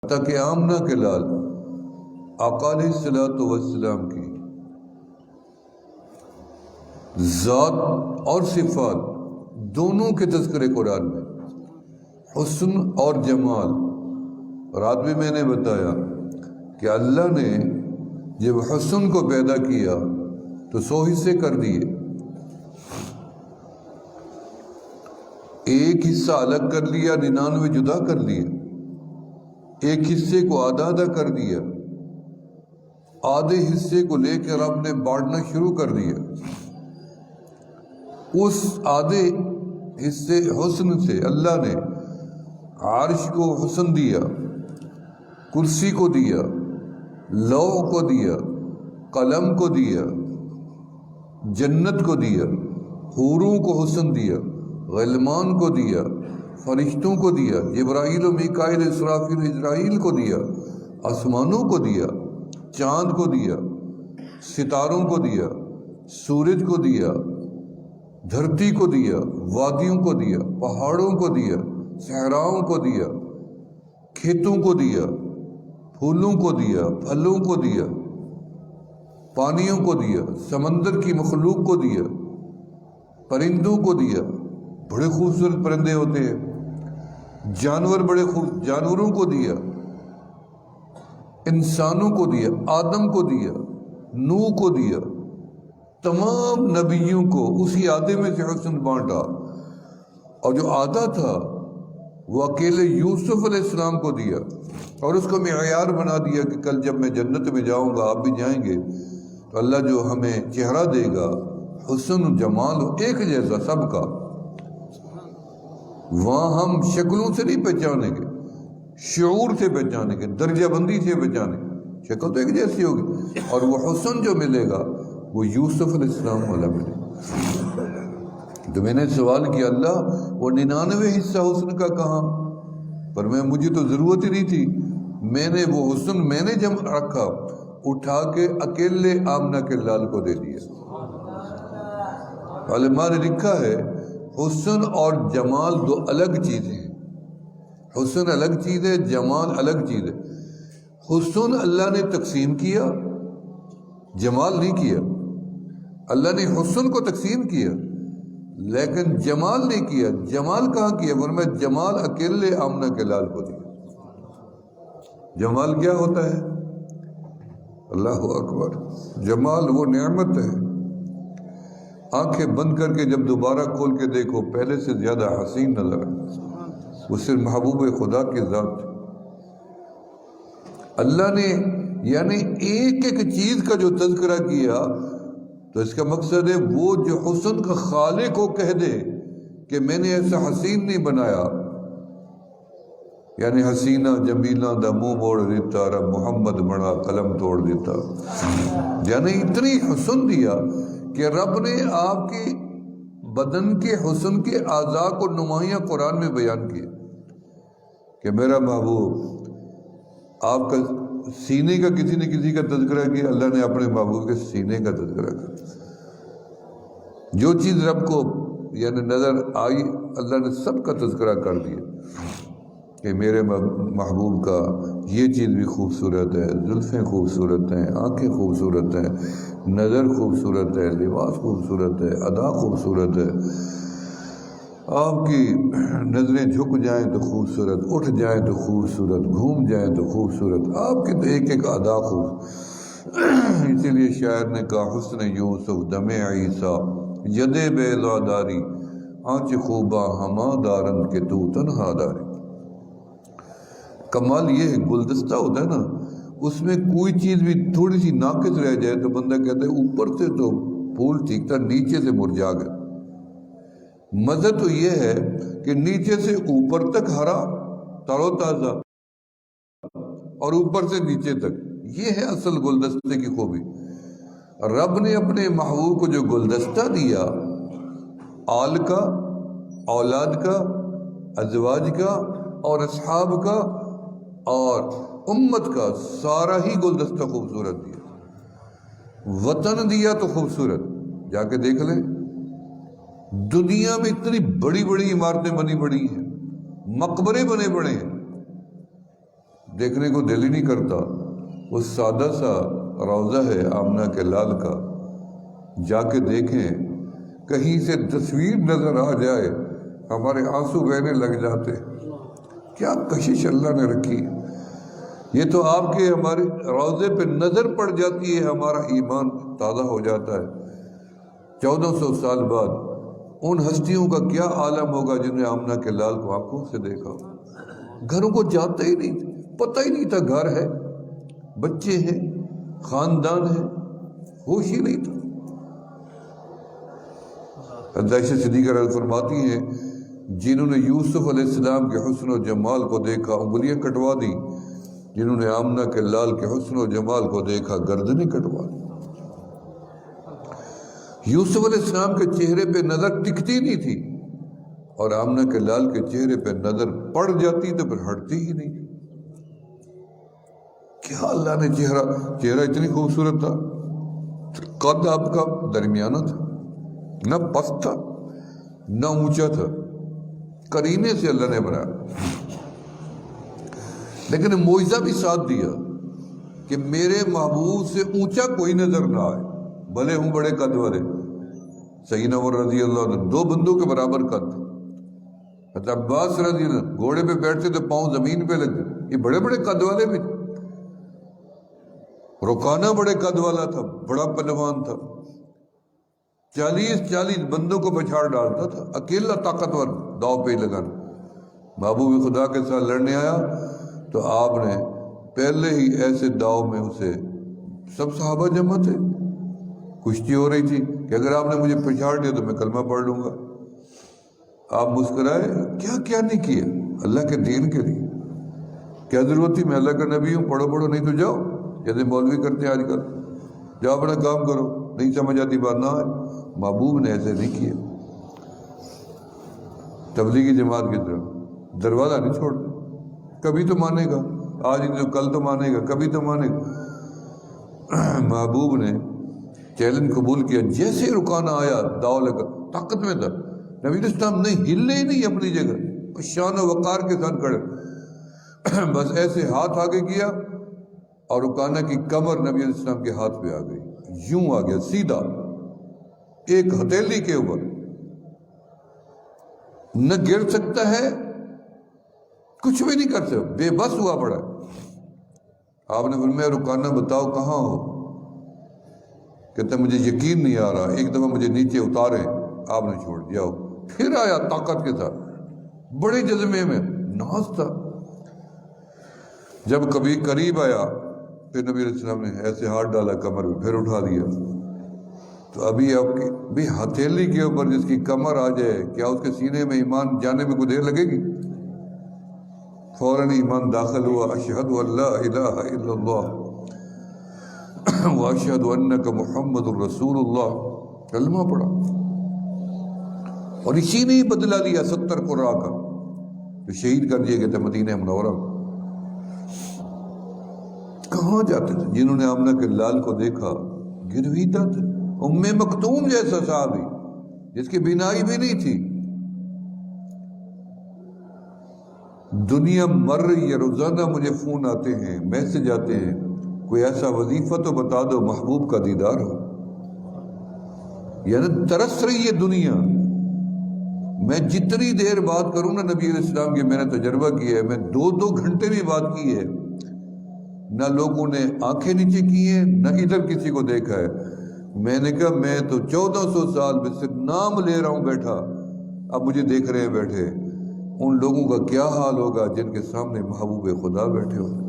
حتیٰ کہ آمنہ کے لال آقا علیہ الصلوۃ والسلام کی ذات اور صفات دونوں کے تذکرے قرآن میں، حسن اور جمال۔ رات بھی میں نے بتایا کہ اللہ نے جب حسن کو پیدا کیا تو 100 حصے کر دیے، ایک حصہ الگ کر لیا، 99 جدا کر لیے، ایک حصے کو آدھا آدھا کر دیا، آدھے حصے کو لے کر رب نے بانٹنا شروع کر دیا۔ اس آدھے حصے حسن سے اللہ نے عرش کو حسن دیا، کرسی کو دیا، لوح کو دیا، قلم کو دیا، جنت کو دیا، حوروں کو حسن دیا، غلمان کو دیا، فرشتوں کو دیا، جبرائیل و میکائیل اسرافیل و اسرائیل کو دیا، آسمانوں کو دیا، چاند کو دیا، ستاروں کو دیا، سورج کو دیا، دھرتی کو دیا، وادیوں کو دیا، پہاڑوں کو دیا، صحراؤں کو دیا، کھیتوں کو دیا، پھولوں کو دیا، پھلوں کو دیا، پانیوں کو دیا، سمندر کی مخلوق کو دیا، پرندوں کو دیا، بڑے خوبصورت پرندے ہوتے ہیں، جانور بڑے جانوروں کو دیا، انسانوں کو دیا، آدم کو دیا، نوح کو دیا، تمام نبیوں کو اسی آدھے میں سے حسن بانٹا۔ اور جو آدھا تھا وہ اکیلے یوسف علیہ السلام کو دیا، اور اس کو معیار بنا دیا کہ کل جب میں جنت میں جاؤں گا، آپ بھی جائیں گے، تو اللہ جو ہمیں چہرہ دے گا حسن جمال ایک جیسا سب کا، وہاں ہم شکلوں سے نہیں پہچانیں گے، شعور سے پہچانیں گے، درجہ بندی سے پہچانیں گے، شکل تو ایک جیسی ہوگی، اور وہ حسن جو ملے گا وہ یوسف علیہ السلام والا ملے گا۔ تو میں نے سوال کیا، اللہ وہ 99 حصہ حسن کا کہاں؟ پر مجھے تو ضرورت ہی نہیں تھی، میں نے وہ حسن میں نے جمع رکھا، اٹھا کے اکیلے آمنہ کے لال کو دے دیا۔ علماء نے لکھا ہے حسن اور جمال دو الگ چیزیں ہیں، حسن الگ چیز ہے، جمال الگ چیز ہے۔ حسن اللہ نے تقسیم کیا، جمال نہیں کیا۔ اللہ نے حسن کو تقسیم کیا لیکن جمال نہیں کیا۔ جمال کہاں کیا؟ فرمایا جمال اکیلے آمنہ کے لال کو دیا۔ جمال کیا ہوتا ہے؟ اللہ اکبر، جمال وہ نعمت ہے، آنکھیں بند کر کے جب دوبارہ کھول کے دیکھو پہلے سے زیادہ حسین نظر آئے، وہ صرف محبوب خدا کی ذات ہے۔ اللہ نے یعنی ایک ایک چیز کا جو تذکرہ کیا تو اس کا مقصد ہے وہ جو حسن کا خالق کو کہہ دے کہ میں نے ایسا حسین نہیں بنایا، یعنی حسینہ جمیلہ دا منہ موڑ دیتا، رب محمد بڑا قلم توڑ دیتا، یعنی اتنی حسن دیا کہ رب نے آپ کے بدن کے حسن کے اعضاء کو نمایاں قرآن میں بیان کیا کہ میرا محبوب، آپ کا سینے کا کسی نے کسی کا تذکرہ کیا، اللہ نے اپنے محبوب کے سینے کا تذکرہ کیا۔ جو چیز رب کو یعنی نظر آئی اللہ نے سب کا تذکرہ کر دیا کہ میرے محبوب کا یہ چیز بھی خوبصورت ہے، زلفیں خوبصورت ہیں، آنکھیں خوبصورت ہیں، نظر خوبصورت ہے، لباس خوبصورت ہے، ادا خوبصورت ہے، آپ کی نظریں جھک جائیں تو خوبصورت، اٹھ جائیں تو خوبصورت، گھوم جائیں تو خوبصورت، آپ کی تو ایک ایک ادا خوب۔ اسی لیے شاعر نے کہا حسن یوسف دم عیسیٰ ید بیضا داری، آنچ خوباں ہما دارن کے تو تنہا داری۔ کمال یہ ہے گلدستہ ہوتا ہے نا، اس میں کوئی چیز بھی تھوڑی سی ناقص رہ جائے تو بندہ کہتا ہے اوپر سے تو پھول ٹھیک تھا، نیچے سے مرجھا گیا۔ مزہ تو یہ ہے کہ نیچے سے اوپر تک ہرا تر و تازہ اور اوپر سے نیچے تک، یہ ہے اصل گلدستے کی خوبی۔ رب نے اپنے محبوب کو جو گلدستہ دیا، آل کا، اولاد کا، ازواج کا اور اصحاب کا اور امت کا، سارا ہی گلدستہ خوبصورت دیا۔ وطن دیا تو خوبصورت، جا کے دیکھ لیں دنیا میں اتنی بڑی بڑی عمارتیں بنی پڑی ہیں، مقبرے بنے پڑے ہیں، دیکھنے کو دل ہی نہیں کرتا. وہ سادہ سا روضہ ہے آمنہ کے لال کا، جا کے دیکھیں، کہیں سے تصویر نظر آ جائے ہمارے آنسو بہنے لگ جاتے. کیا کشش اللہ نے رکھی. یہ تو آپ کے ہمارے روضے پہ نظر پڑ جاتی ہے، ہمارا ایمان تازہ ہو جاتا ہے. 1400 سال بعد ان ہستیوں کا کیا عالم ہوگا جنہیں آمنہ کے لال کو آنکھوں سے دیکھا. گھروں کو جاتا ہی نہیں، پتہ ہی نہیں تھا گھر ہے، بچے ہیں، خاندان ہے، ہوش ہی نہیں تھا. عائشہ صدیقہ فرماتی ہیں جنہوں نے یوسف علیہ السلام کے حسن و جمال کو دیکھا انگلیاں کٹوا دی، جنہوں نے آمنہ کے لال کے حسن و جمال کو دیکھا گردنیں کٹوا دی. یوسف علیہ السلام کے چہرے پہ نظر ٹکتی نہیں تھی، اور آمنہ کے لال کے چہرے پہ نظر پڑ جاتی تو پھر ہٹتی ہی نہیں. کیا اللہ نے چہرہ اتنی خوبصورت تھا. قد آپ کا درمیانہ تھا، نہ پست تھا نہ اونچا تھا، کرینے سے اللہ نے بنایا. لیکن معجزہ بھی ساتھ دیا کہ میرے محبوب سے اونچا کوئی نظر نہ آئے، بھلے ہوں بڑے قد والے. سیدنا عمر رضی اللہ عنہ 2 بندوں کے برابر قد. حضرت عباس رضی اللہ عنہ گھوڑے پہ بیٹھتے تو پاؤں زمین پہ لگتے. یہ بڑے بڑے قد والے بھی. رکانہ بڑے قد والا تھا، بڑا پہلوان تھا، 40 بندوں کو پچھاڑ ڈالتا تھا، اکیلا طاقتور داؤ پہ لگانا. محبوب خدا کے ساتھ لڑنے آیا تو آپ نے پہلے ہی ایسے داؤ میں اسے، سب صحابہ جمع تھے، کشتی ہو رہی تھی کہ اگر آپ نے مجھے پچھاڑ دیا تو میں کلمہ پڑھ لوں گا. آپ مسکرائے، کیا کیا نہیں کیا اللہ کے دین کے لیے. کیا ضرورت تھی، میں اللہ کا نبی ہوں، پڑھو نہیں تو جاؤ، جیسے مولوی کرتے ہیں آج کل، جاؤ اپنا کام کرو، نہیں سمجھ آتی بات نہ آئے. محبوب نے ایسے نہیں کیا. تبلیغی جماعت کی طرف دروازہ نہیں چھوڑتا. کبھی تو مانے گا، آج نہیں تو کل تو مانے گا، کبھی تو مانے گا. محبوب نے چیلنج قبول کیا. جیسے رکانہ آیا داؤ لگا، طاقت میں تھا، نبی علیہ السلام نہیں ہلے ہی نہیں اپنی جگہ، شان و وقار کے ساتھ کھڑے. بس ایسے ہاتھ آگے کیا اور رکانہ کی کمر نبی علیہ السلام کے ہاتھ پہ آ گئی، یوں آ گیا سیدھا ایک ہتھیلی کے اوپر. نہ گر سکتا ہے، کچھ بھی نہیں کر سکتا، بے بس ہوا پڑا. آپ نے فرمایا رکانہ بتاؤ کہاں ہو. کہتا مجھے یقین نہیں آ رہا، ایک دفعہ مجھے نیچے اتارے. آپ نے چھوڑ دیا. پھر آیا طاقت کے ساتھ، بڑے جذبے میں، ناز تھا. جب کبھی قریب آیا پھر نبی علیہ السلام نے ایسے ہاتھ ڈالا کمر پہ، پھر اٹھا دیا. تو ابھی آپ کی بھی ہتھیلی کے اوپر جس کی کمر آ جائے، کیا اس کے سینے میں ایمان جانے میں کوئی دیر لگے گی؟ فوراً ایمان داخل ہوا. اشہد ان لا الہ الا اللہ واشہد انک محمد الرسول اللہ، کلمہ پڑھا. اور اسی نے ہی بدلہ لیا 70 قرآن کا جو شہید کر دیے گئے تھے مدینہ منورہ. کہاں جاتے تھے؟ جنہوں نے آمنہ کے لال کو دیکھا گرویدہ تھے. ام مکتوم جیسا صحابی جس کی بینائی بھی نہیں تھی. دنیا مر رہی ہے، روزانہ مجھے فون آتے ہیں، میسج آتے ہیں، کوئی ایسا وظیفہ تو بتا دو محبوب کا دیدار ہو. یعنی ترس رہی ہے دنیا. میں جتنی دیر بات کروں نا نبی علیہ السلام کی، میں نے تجربہ کیا ہے، میں 2 گھنٹے بھی بات کی ہے، نہ لوگوں نے آنکھیں نیچے کی ہیں نہ ادھر کسی کو دیکھا ہے. میں نے کہا میں تو 1400 سال میں صرف نام لے رہا ہوں بیٹھا، اب مجھے دیکھ رہے ہیں بیٹھے. ان لوگوں کا کیا حال ہوگا جن کے سامنے محبوب خدا بیٹھے ہوتے.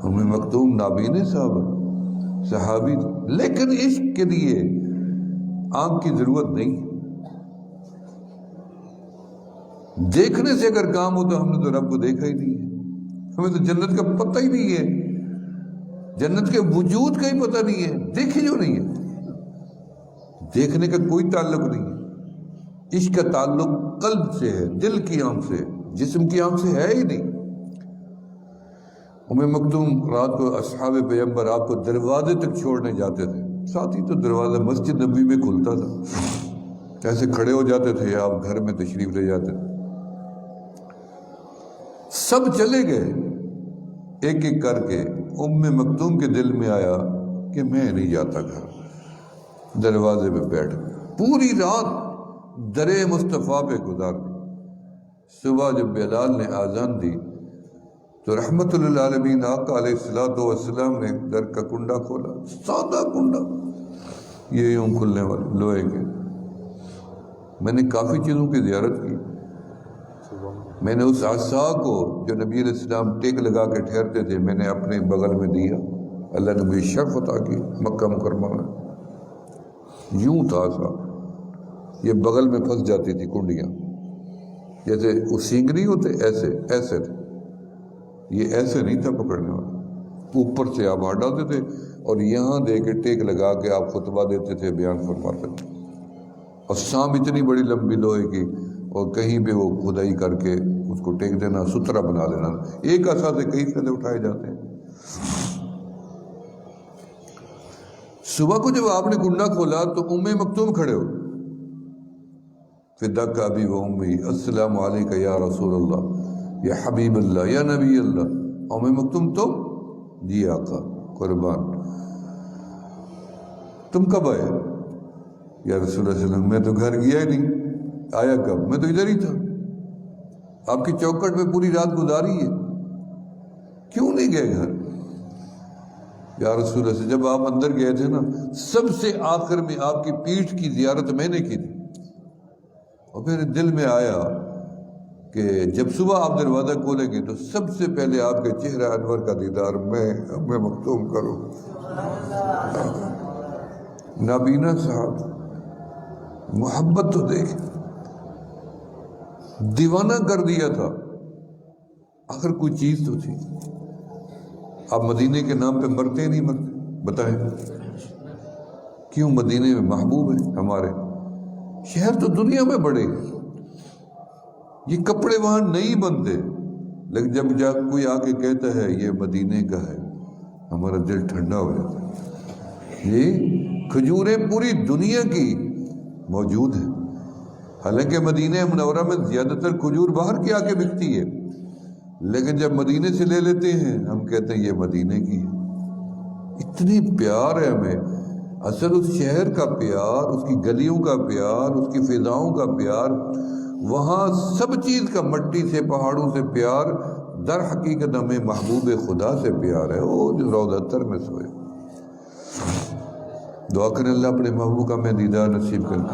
ام مکتوم نابینے صحابی، لیکن عشق کے لیے آنکھ کی ضرورت نہیں. دیکھنے سے اگر کام ہو تو ہم نے تو رب کو دیکھا ہی نہیں ہے. ہمیں تو جنت کا پتہ ہی نہیں ہے، جنت کے وجود کا ہی پتہ نہیں ہے، دیکھے جو نہیں ہے. دیکھنے کا کوئی تعلق نہیں ہے. عشق کا تعلق قلب سے ہے، دل کی آنکھ سے، جسم کی آنکھ سے ہے ہی نہیں. ام مکتوم رات کو اصحاب پیغمبر آپ کو دروازے تک چھوڑنے جاتے تھے. ساتھ ہی تو دروازہ مسجد نبی میں کھلتا تھا، ایسے کھڑے ہو جاتے تھے، آپ گھر میں تشریف لے جاتے تھے. سب چلے گئے ایک ایک کر کے. مکتوم کے دل میں آیا کہ میں نہیں جاتا گھر. دروازے پہ بیٹھ گیا, پوری رات در مصطفیٰ پہ گزار دی. صبح جب بلال نے آذان دی تو رحمت للعالمین آقا علیہ الصلوۃ والسلام نے در کا کنڈا کھولا, سادہ کنڈا, یہ یوں کھلنے والے لوہے کے. میں نے کافی چیزوں کی زیارت کی. میں نے اس عصا کو جو نبی علیہ السلام ٹیک لگا کے ٹھہرتے تھے, میں نے اپنے بغل میں دیا. اللہ نے مجھے شرف عطا کی مکہ مکرمہ میں. یوں تھا عصا, یہ بغل میں پھنس جاتی تھی کنڈیاں, جیسے وہ سینگری ہوتے ایسے ایسے تھے. یہ ایسے نہیں تھا پکڑنے والا, اوپر سے آپ ہار ڈالتے تھے اور یہاں دے کے ٹیک لگا کے آپ خطبہ دیتے تھے, بیان فرماتے تھے. اور سام اتنی بڑی لمبی لوہے کی, اور کہیں پہ وہ کھدائی کر کے اس کو ٹیک دینا, سترا بنا دینا. ایک عصا سے کئی فائدے اٹھائے جاتے ہیں. صبح کو جب آپ نے کنڈا کھولا تو مکتوم کھڑے ہو. فداک ابی و امی, السلام علیکہ یا رسول اللہ, یا حبیب اللہ, یا نبی اللہ. مکتوم تم؟ جی آقا قربان. تم کب آئے؟ یا رسول اللہ صلی اللہ علیہ وسلم میں تو گھر گیا ہی نہیں. آیا کب؟ میں تو ادھر ہی تھا, آپ کی چوکھٹ میں پوری رات گزاری ہے, کیوں نہیں گئے گھر؟ یا رسول اللہ سے جب آپ اندر گئے تھے نا, سب سے آخر میں آپ کی پیٹھ کی زیارت میں نے کی تھی. اور میرے دل میں آیا کہ جب صبح آپ دروازہ کھولیں گے تو سب سے پہلے آپ کے چہرہ انور کا دیدار میں مختوم کروں. نابینا صاحب, محبت تو دیکھ, دیوانہ کر دیا تھا. آخر کوئی چیز تو تھی. آپ مدینے کے نام پہ مرتے نہیں مرتے؟ بتائیں کیوں؟ مدینے میں محبوب ہیں ہمارے. شہر تو دنیا میں بڑے ہیں, یہ کپڑے وہاں نہیں بنتے, لیکن جب کوئی آ کے کہتا ہے یہ مدینے کا ہے, ہمارا دل ٹھنڈا ہو جاتا ہے. یہ کھجوریں پوری دنیا کی موجود ہیں, حالانکہ مدینہ منورہ میں زیادہ تر کھجور باہر کی آ کے بکتی ہے, لیکن جب مدینے سے لے لیتے ہیں ہم کہتے ہیں یہ مدینے کی ہے. اتنی پیار ہے ہمیں. اصل اس شہر کا پیار, اس کی گلیوں کا پیار, اس کی فضاؤں کا پیار, وہاں سب چیز کا, مٹی سے پہاڑوں سے پیار, در حقیقت ہمیں محبوب خدا سے پیار ہے, وہ جو روضہ تر میں سوئے. دعا کریں اللہ اپنے محبوب کا میں دیدار نصیب کریں.